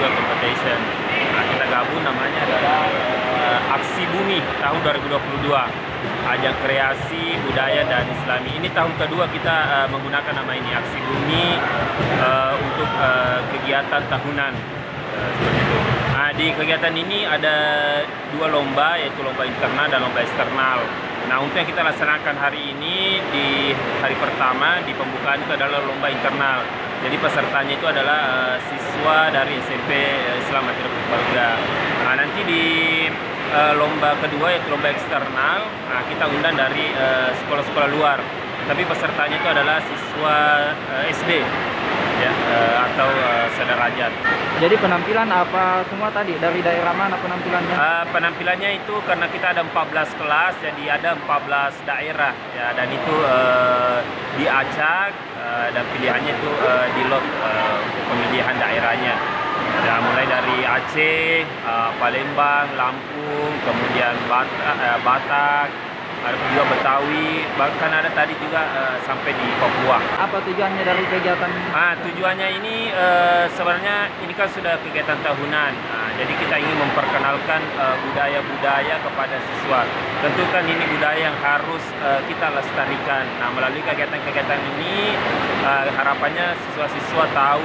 Individual Competition. Nah, kita gabung namanya adalah Aksi Bumi tahun 2022. Ajang kreasi budaya dan Islami. Ini tahun kedua kita menggunakan nama ini Aksi Bumi untuk kegiatan tahunan seperti itu. Nah, di kegiatan ini ada dua lomba, yaitu lomba internal dan lomba eksternal. Nah, untuk yang kita laksanakan hari ini di hari pertama di pembukaan itu adalah lomba internal. Jadi pesertanya itu adalah siswa dari SMP Islam Madinah Purbalingga. Nah, nanti di lomba kedua yaitu lomba eksternal, nah, kita undang dari sekolah-sekolah luar. Tapi pesertanya itu adalah siswa SD ya, atau sederajat. Jadi penampilan apa semua tadi? Dari daerah mana penampilannya? Penampilannya itu karena kita ada 14 kelas, jadi ada 14 daerah ya, dan itu diacak dan pilihannya itu di lot untuk pemilihan daerahnya. Ya, mulai dari Aceh, Palembang, Lampung, kemudian Batak, ada juga Betawi, bahkan ada tadi juga sampai di Papua. Apa tujuannya dari kegiatan ini? Tujuannya ini sebenarnya ini kan sudah kegiatan tahunan. Jadi kita ingin memperkenalkan budaya-budaya kepada siswa. Tentu kan ini budaya yang harus kita lestarikan. Nah, melalui kegiatan-kegiatan ini harapannya siswa-siswa tahu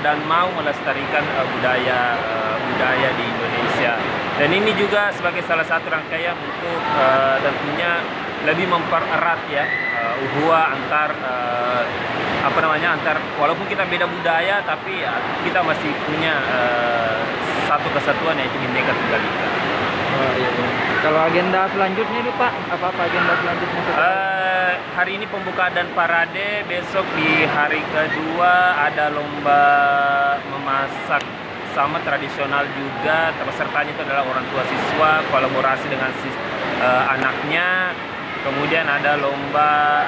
dan mau melestarikan budaya di Indonesia. Dan ini juga sebagai salah satu rangkaian untuk tentunya lebih mempererat ya ukhuwah antar antar walaupun kita beda budaya, tapi ya, kita masih punya satu kesatuan, yaitu Bhinneka Tunggal Ika. Oh, iya. Kalau agenda selanjutnya itu Pak, apa agenda selanjutnya? Hari ini pembukaan dan parade, besok di hari kedua ada lomba memasak sama tradisional juga. Pesertanya itu adalah orang tua siswa, kolaborasi dengan anaknya. Kemudian ada lomba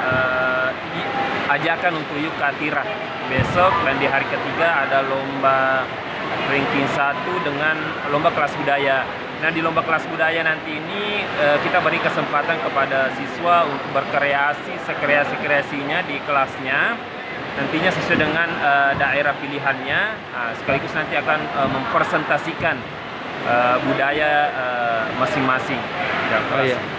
ajakan untuk yuk Katira besok, dan di hari ketiga ada lomba ranking 1 dengan lomba kelas budaya. Nah, di lomba kelas budaya nanti ini kita beri kesempatan kepada siswa untuk berkreasi sekreasi-kreasinya di kelasnya. Nantinya sesuai dengan daerah pilihannya, sekaligus nanti akan mempresentasikan budaya masing-masing. Oh, iya.